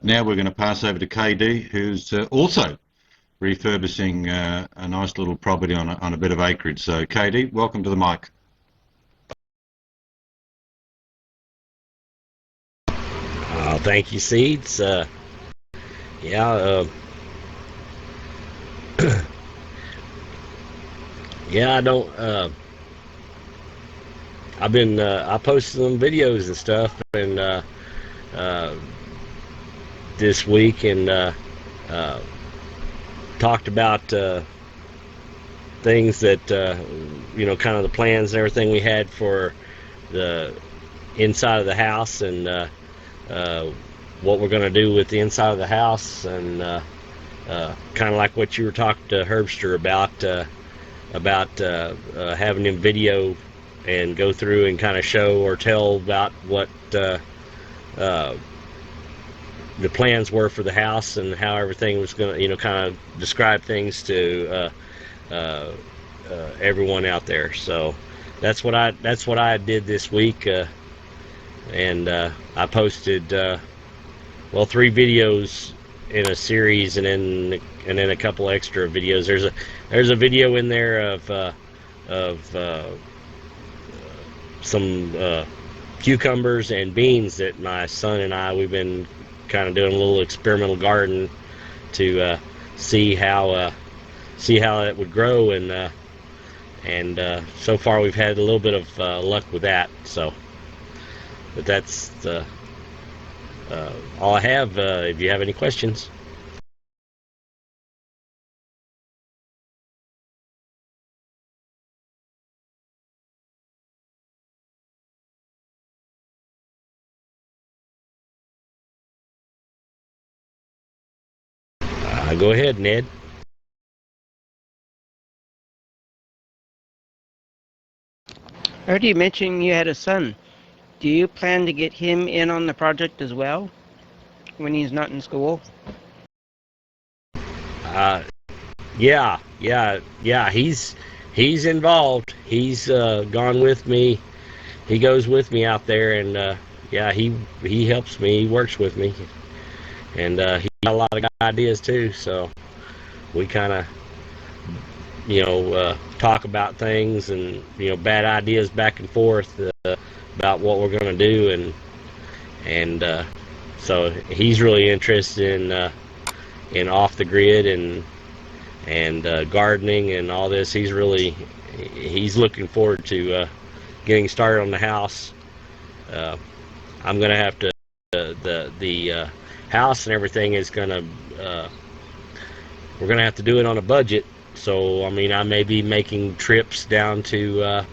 now we're going to pass over to KD, who's also refurbishing a nice little property on a bit of acreage. So KD, welcome to the mic. Thank you, Seeds. Yeah, I don't. I posted some videos and stuff, and this week, and talked about things that kind of the plans and everything we had for the inside of the house, and what we're going to do with the inside of the house, and kind of like what you were talking to Herbster about having him video and go through and kind of show or tell about what the plans were for the house and how everything was going to, kind of describe things to everyone out there. So that's what I did this week, and I posted 3 videos in a series, and then a couple extra videos. There's a video in there of some cucumbers and beans that my son and we've been kind of doing a little experimental garden to see how it would grow, and so far we've had a little bit of luck with that. So, but that's all I have. If you have any questions. Go ahead, Ned. I heard you mention you had a son. Do you plan to get him in on the project as well when he's not in school? Yeah. He's involved. He's gone with me. He goes with me out there, and he helps me. He works with me, and he got a lot of ideas too. So we kind of talk about things, and bad ideas back and forth about what we're going to do, and so he's really interested in off the grid and gardening and all this. He's looking forward to getting started on the house. I'm going to have to the house and everything is going to we're going to have to do it on a budget. So I mean, I may be making trips down to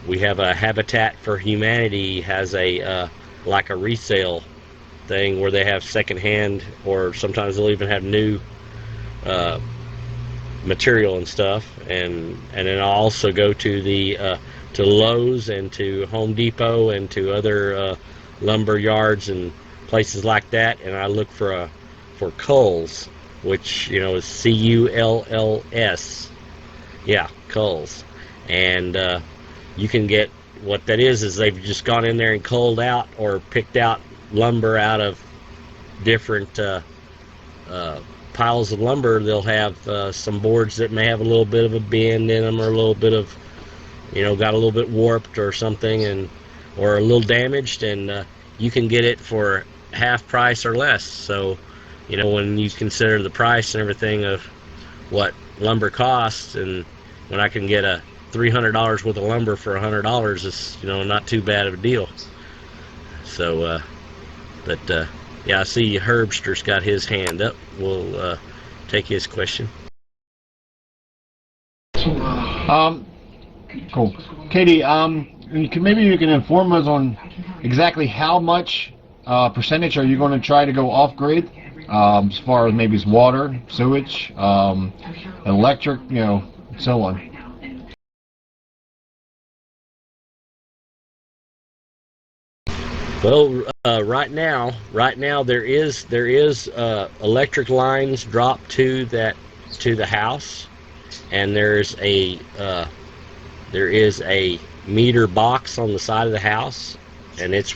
we have a Habitat for Humanity has a like a resale thing where they have secondhand, or sometimes they'll even have new material and stuff, and then I'll also go to the to Lowe's and to Home Depot and to other lumber yards and places like that, and I look for culls, which is C-U-L-L-S. Yeah, culls. And you can get, what that is they've just gone in there and culled out or picked out lumber out of different piles of lumber. They'll have some boards that may have a little bit of a bend in them, or a little bit of, got a little bit warped or something, or a little damaged, and you can get it for half price or less. So when you consider the price and everything of what lumber costs, and when I can get a $300 worth of lumber for $100, it's not too bad of a deal. So yeah, I see Herbster's got his hand up. We'll take his question. Cool. Katie, maybe you can inform us on exactly how much percentage are you going to try to go off grid, as far as maybe it's water, sewage, electric, so on. Well, right now there is electric lines dropped to the house, and there is a meter box on the side of the house, and it's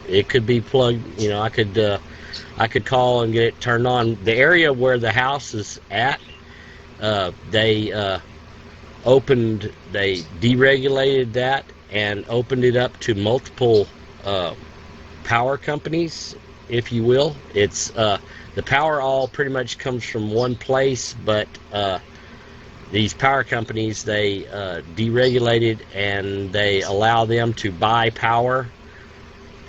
it could be plugged. I could call and get it turned on. The area where the house is at, they deregulated that and opened it up to multiple power companies, if you will. It's the power all pretty much comes from one place, but these power companies, they deregulated and they allow them to buy power,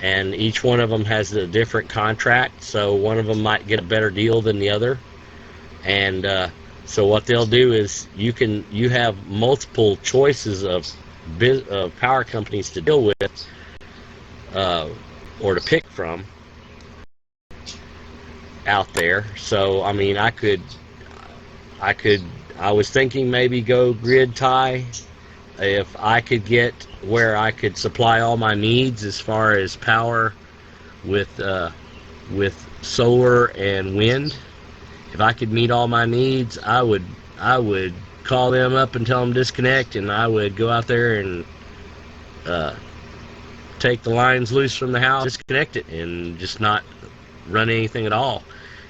and each one of them has a different contract, so one of them might get a better deal than the other. And so what they'll do is you have multiple choices of power companies to deal with, or to pick from out there. So I mean, I was thinking maybe go grid tie if I could get where I could supply all my needs as far as power with solar and wind. If I could meet all my needs, I would call them up and tell them disconnect, and I would go out there and take the lines loose from the house, disconnect it, and just not run anything at all.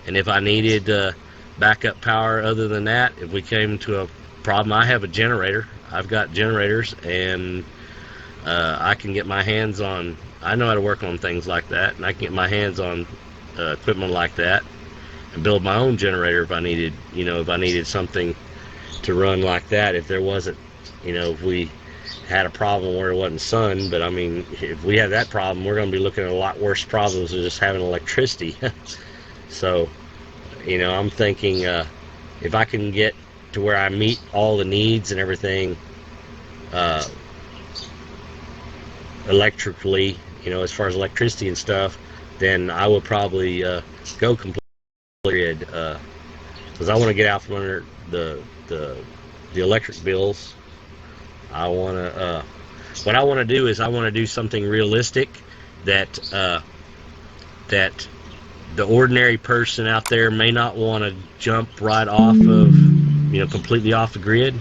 And if I needed backup power other than that, if we came to a problem, I have a generator. I've got generators, and I can get my hands on, I know how to work on things like that, and I can get my hands on equipment like that and build my own generator if I needed something to run like that. If there wasn't, if we had a problem where it wasn't sun. But I mean, if we have that problem, we're going to be looking at a lot worse problems than just having electricity. So, I'm thinking if I can get to where I meet all the needs and everything electrically, as far as electricity and stuff, then I will probably go completely grid, because I want to get out from under the electric bills. What I want to do is I want to do something realistic that that the ordinary person out there may not want to jump right off of, completely off the grid.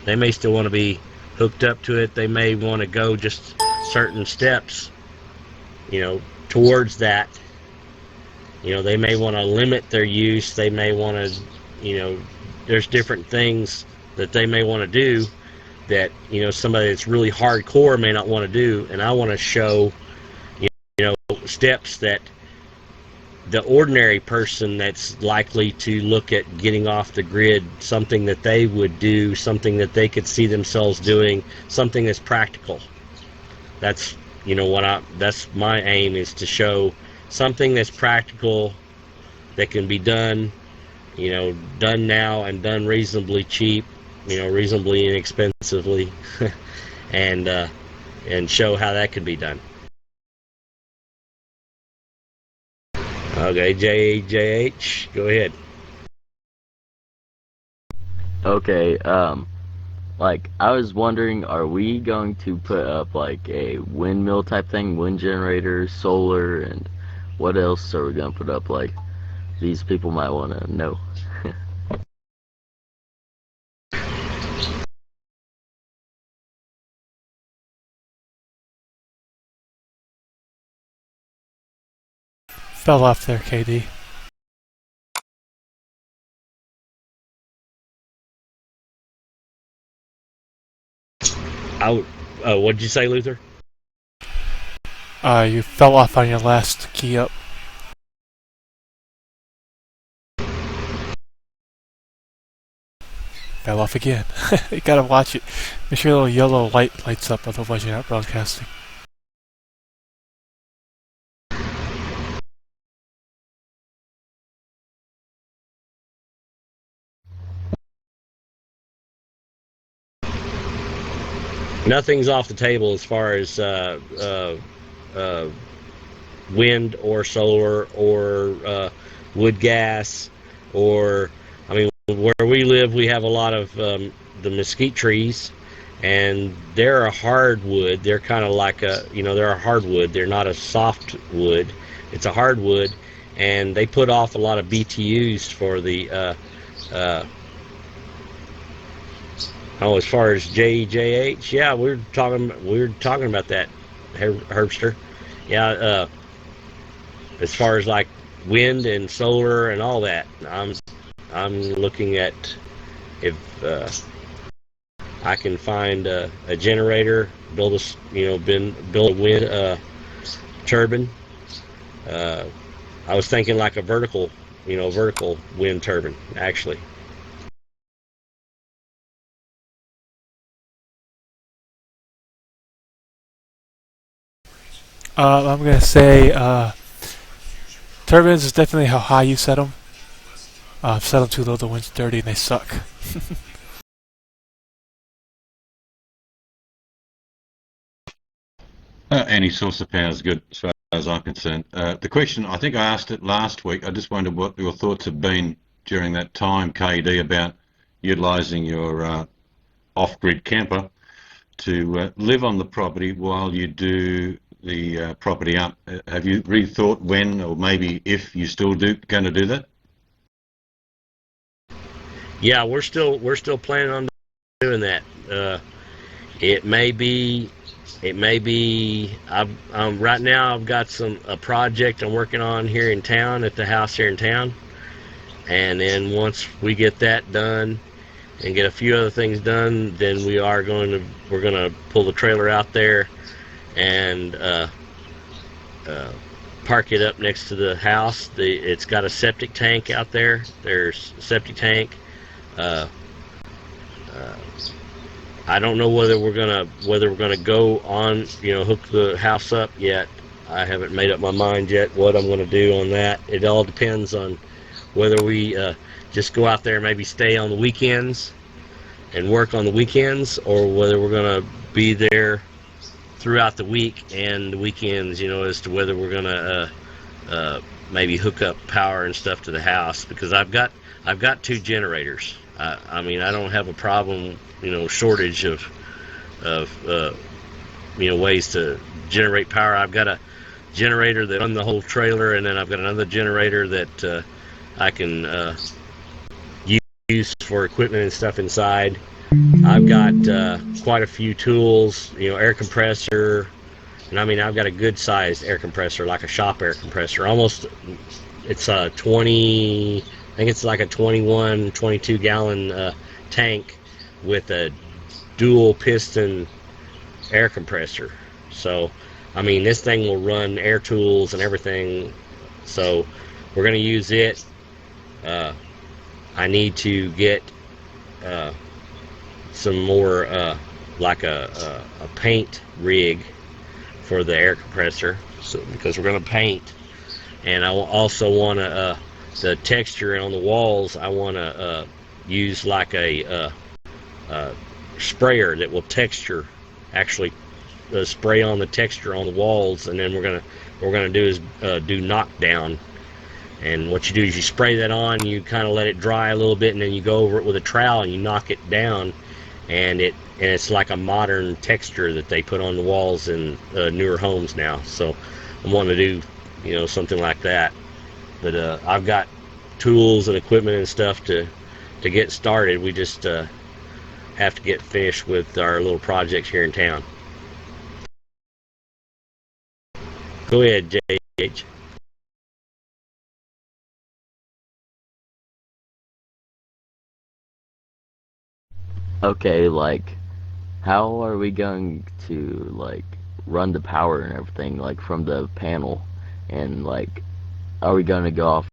They may still want to be hooked up to it. They may want to go just certain steps, towards that. They may want to limit their use. They may want to, there's different things that they may want to do that, somebody that's really hardcore may not want to do. And I want to show, steps that the ordinary person that's likely to look at getting off the grid, something that they would do, something that they could see themselves doing, something that's practical. That's, that's my aim, is to show something that's practical, that can be done, done now and done reasonably cheap, reasonably inexpensively, and show how that could be done. Okay, JH, go ahead. Okay, like, I was wondering, are we going to put up, like, a windmill type thing, wind generators, solar, and what else are we going to put up? Like, these people might want to know. Fell off there, KD. What'd you say, Luther? You fell off on your last key up. Fell off again. You gotta watch it. Make sure a little yellow light lights up, otherwise you're not broadcasting. Nothing's off the table as far as wind or solar or wood gas, or, I mean, where we live, we have a lot of the mesquite trees, and they're a hardwood. They're kind of like they're a hardwood. They're not a soft wood. It's a hardwood, and they put off a lot of BTUs for the as far as JH, yeah, we were talking about that, Herbster. Yeah, as far as like wind and solar and all that, I'm looking at if I can find a generator, build a wind turbine. I was thinking like a vertical wind turbine actually. I'm gonna say turbines is definitely how high you set them. Set them too low, the wind's dirty and they suck. Any source of power is good as far as I'm concerned. The question, I think I asked it last week. I just wondered what your thoughts have been during that time, KD, about utilising your off-grid camper to live on the property while you do the property up. Have you rethought when, or maybe if you still going to do that? Yeah, we're still planning on doing that. It may be. Right now I've got a project I'm working on here in town at the house here in town, and then once we get that done and get a few other things done, then we're gonna pull the trailer out there and park it up next to the house. It's got a septic tank out there. There's a septic tank. Uh, uh, I don't know whether we're gonna go on, hook the house up yet. I haven't made up my mind yet what I'm gonna do on that. It all depends on whether we just go out there and maybe stay on the weekends and work on the weekends, or whether we're gonna be there throughout the week and the weekends, as to whether we're gonna maybe hook up power and stuff to the house, because I've got 2 generators. I mean, I don't have a problem, shortage of ways to generate power. I've got a generator that runs the whole trailer, and then I've got another generator that I can use for equipment and stuff inside. I've got quite a few tools, air compressor, and I mean, I've got a good sized air compressor, like a shop air compressor. It's a 20, I think it's like a 21, 22 gallon tank with a dual piston air compressor. So, I mean, this thing will run air tools and everything. So, we're going to use it. I need to get some more, like a paint rig for the air compressor, so because we're going to paint. And I also want to the texture on the walls. I want to use like a sprayer that will actually spray on the texture on the walls, and then what we're gonna do is do knockdown. And what you do is you spray that on, you kind of let it dry a little bit, and then you go over it with a trowel and you knock it down, and it's like a modern texture that they put on the walls in newer homes now. So I'm wanting to do something like that. But I've got tools and equipment and stuff to get started. We just have to get finished with our little projects here in town. Go ahead, JH. Okay, like, how are we going to, like, run the power and everything, like, from the panel? And, like, are we going to go off,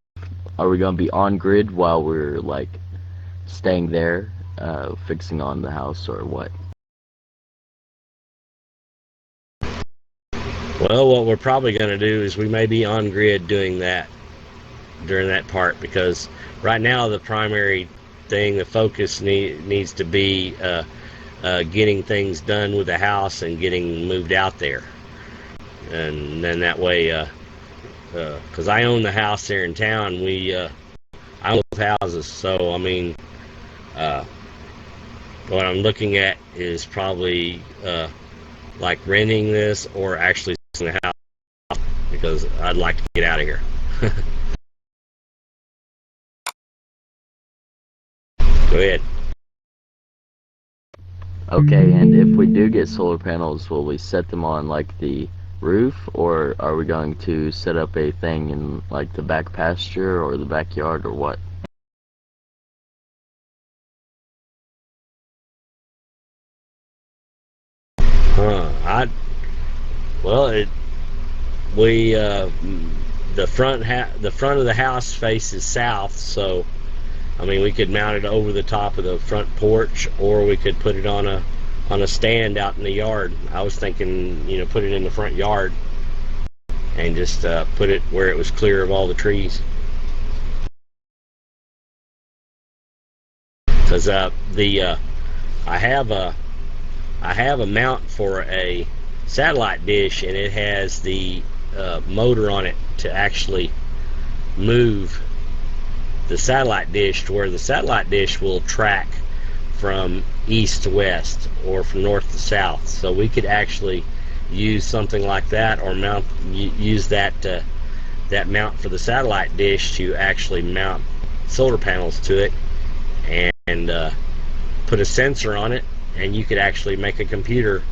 are we going to be on grid while we're, like, staying there, fixing on the house, or what? Well, what we're probably going to do is we may be on grid doing that during that part, because right now the primary thing, the focus needs to be getting things done with the house and getting moved out there. And then that way, because I own the house here in town, I own both houses, so I mean, what I'm looking at is probably like renting this or actually selling the house, because I'd like to get out of here. Go ahead. Okay, and if we do get solar panels, will we set them on, like, the roof, or are we going to set up a thing in like the back pasture or the backyard or what? I well, we the front of the house faces south, so I mean we could mount it over the top of the front porch, or we could put it on a stand out in the yard. I was thinking, put it in the front yard and just put it where it was clear of all the trees. Because I have a mount for a satellite dish, and it has the motor on it to actually move the satellite dish to where the satellite dish will track from east to west or from north to south. So we could actually use something like that, or use that mount for the satellite dish to actually mount solar panels to it, and put a sensor on it, and you could actually make a computer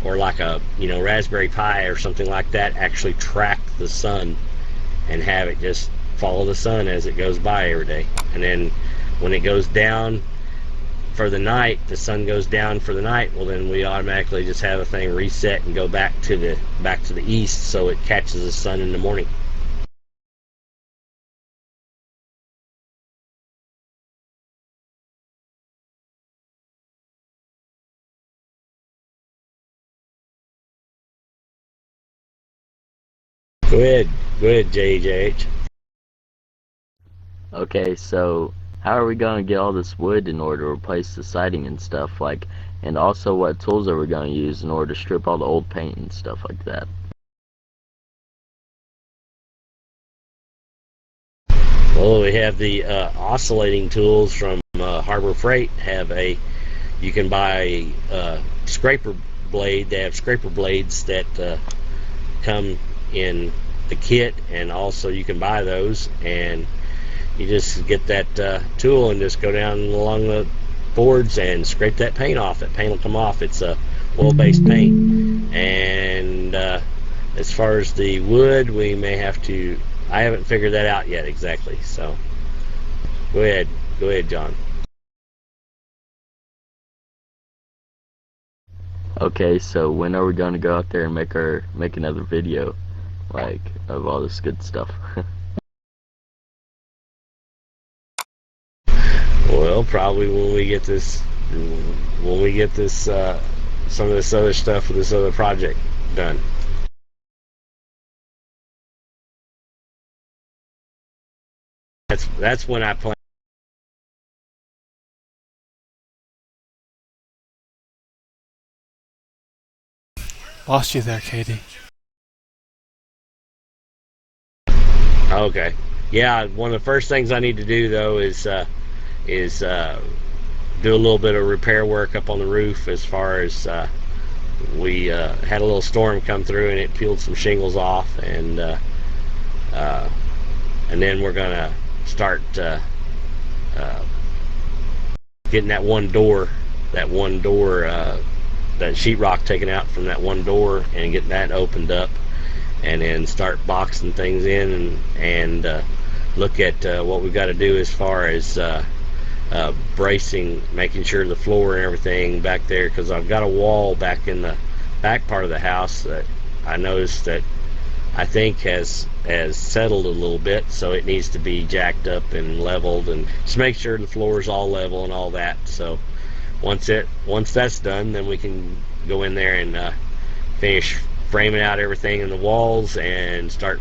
or like a Raspberry Pi or something like that actually track the sun and have it just follow the sun as it goes by every day. And then when it goes down for the night, the sun goes down for the night, well then we automatically just have a thing reset and go back to the east, so it catches the sun in the morning. Go ahead, JJH. Okay, so how are we going to get all this wood in order to replace the siding and stuff, like, and also what tools are we going to use in order to strip all the old paint and stuff like that? Well, we have the oscillating tools from Harbor Freight. You can buy a scraper blade. They have scraper blades that come in the kit, and also you can buy those, and you just get that tool and just go down along the boards and scrape that paint off. That paint will come off. It's a oil-based paint. And as far as the wood, we may have to, I haven't figured that out yet exactly, so go ahead, John. Okay, so when are we going to go out there and make another video, like, of all this good stuff? Well, probably when we get this some of this other stuff with this other project done. That's when I plan. Lost you there, Katie. Okay. Yeah, one of the first things I need to do though is do a little bit of repair work up on the roof. As far as we had a little storm come through and it peeled some shingles off, and then we're gonna start getting that one door, that sheetrock taken out from that one door, and getting that opened up, and then start boxing things in, and look at what we've got to do as far as bracing, making sure the floor and everything back there, because I've got a wall back in the back part of the house that I noticed that I think has settled a little bit, so it needs to be jacked up and leveled, and just make sure the floor is all level and all that. So once that's done, then we can go in there and finish framing out everything in the walls, and start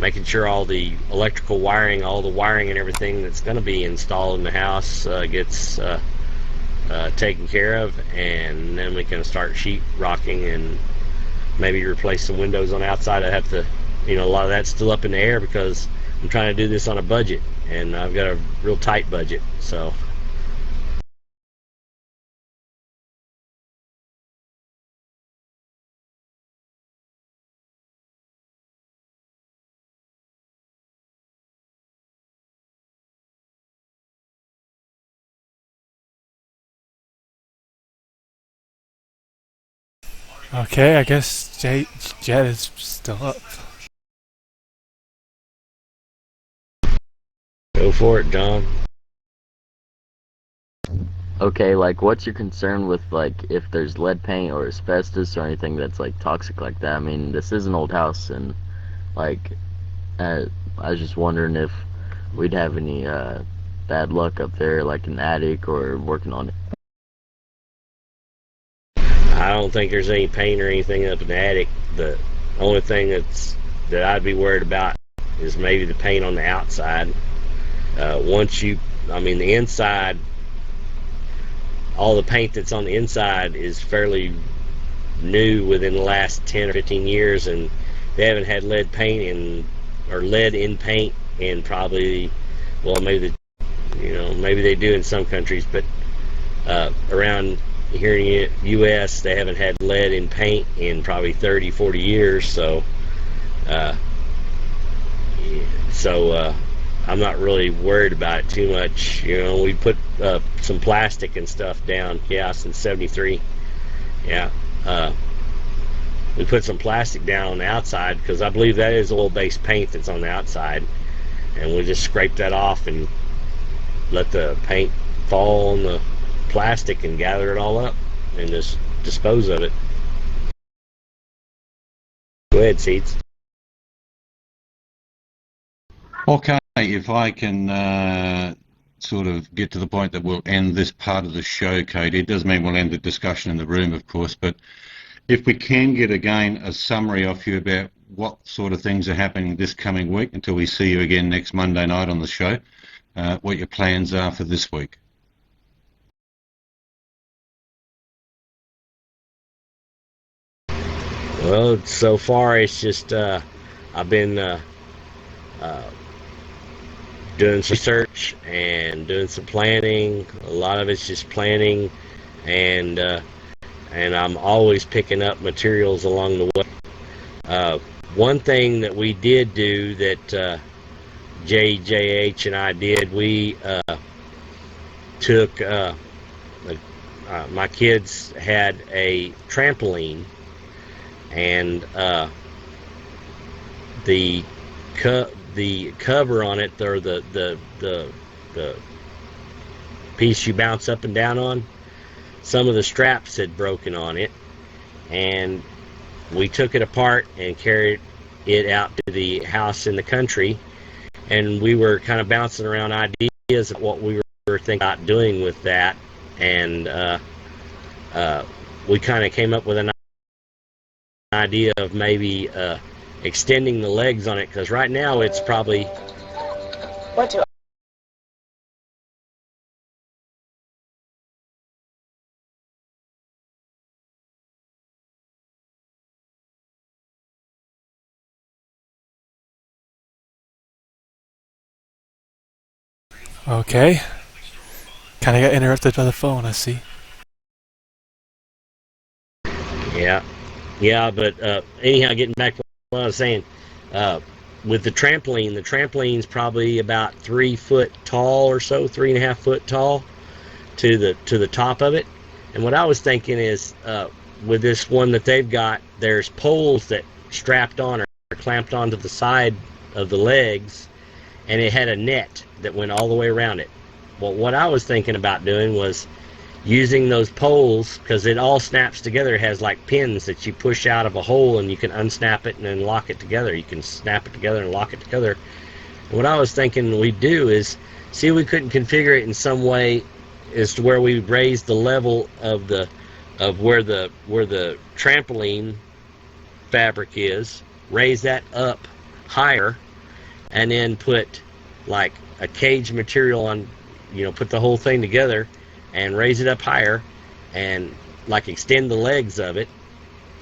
making sure all the electrical wiring, all the wiring and everything that's going to be installed in the house gets taken care of, and then we can start sheet rocking and maybe replace some windows on the outside. I have to, a lot of that's still up in the air because I'm trying to do this on a budget, and I've got a real tight budget, so. Okay, I guess Jet is still up. Go for it, John. Okay, like, what's your concern with, like, if there's lead paint or asbestos or anything that's, like, toxic like that? I mean, this is an old house, and, like, I was just wondering if we'd have any, bad luck up there, like an attic or working on it. I don't think there's any paint or anything up in the attic. The only thing that I'd be worried about is maybe the paint on the outside. The inside, all the paint that's on the inside is fairly new within the last 10 or 15 years, and they haven't had lead in paint in probably, well, maybe they do in some countries, but around here in the U.S. they haven't had lead in paint in probably 30, 40 years. Uh, so I'm not really worried about it too much. We put some plastic and stuff down. Yeah, since '73. Yeah. We put some plastic down on the outside because I believe that is oil-based paint that's on the outside, and we just scrape that off and let the paint fall on the plastic and gather it all up and just dispose of it. Go ahead, Seeds. Okay, if I can sort of get to the point that we'll end this part of the show, Katie. It doesn't mean we'll end the discussion in the room, of course, but if we can get again a summary off you about what sort of things are happening this coming week until we see you again next Monday night on the show, what your plans are for this week. Well, so far it's just I've been doing some research and doing some planning. A lot of it's just planning, and I'm always picking up materials along the way. One thing that we did do that JJH and I did, we took my kids had a trampoline, and the cover on it, or the piece you bounce up and down on, some of the straps had broken on it, and we took it apart and carried it out to the house in the country, and we were kind of bouncing around ideas of what we were thinking about doing with that, and we kind of came up with an idea of maybe extending the legs on it, because right now it's probably Okay. Kind of got interrupted by the phone, I see. yeah, but anyhow, getting back to what I was saying, with the trampoline's probably about 3 foot tall or so, 3.5 foot tall to the top of it. And what I was thinking is, with this one that they've got, there's poles that strapped on or clamped onto the side of the legs, and it had a net that went all the way around it. Well, what I was thinking about doing was using those poles, because it all snaps together. It has like pins that you push out of a hole, and you can unsnap it and then lock it together. You can snap it together and lock it together. And what I was thinking we'd do is see if we couldn't configure it in some way as to where we raise the level of where the trampoline fabric is, raise that up higher, and then put like a cage material on, put the whole thing together and raise it up higher, and like extend the legs of it,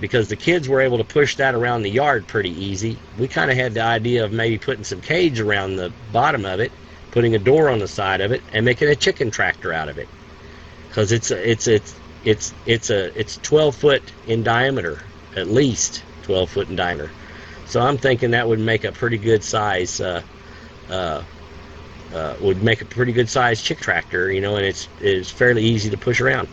because the kids were able to push that around the yard pretty easy. We kind of had the idea of maybe putting some cage around the bottom of it, putting a door on the side of it, and making a chicken tractor out of it, because it's 12 foot in diameter, at least 12 foot in diameter. So I'm thinking that would make a pretty good size chick tractor, and it's fairly easy to push around.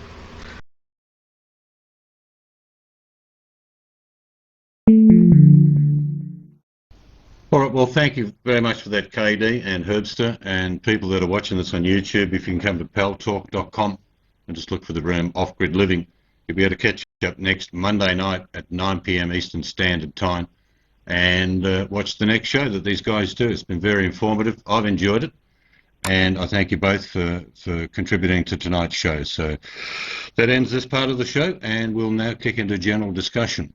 All right, well, thank you very much for that, KD and Herbster, and people that are watching this on YouTube. If you can come to paltalk.com and just look for the room Off-Grid Living, you'll be able to catch up next Monday night at 9 p.m. Eastern Standard Time and watch the next show that these guys do. It's been very informative. I've enjoyed it, and I thank you both for contributing to tonight's show. So that ends this part of the show, and we'll now kick into general discussion.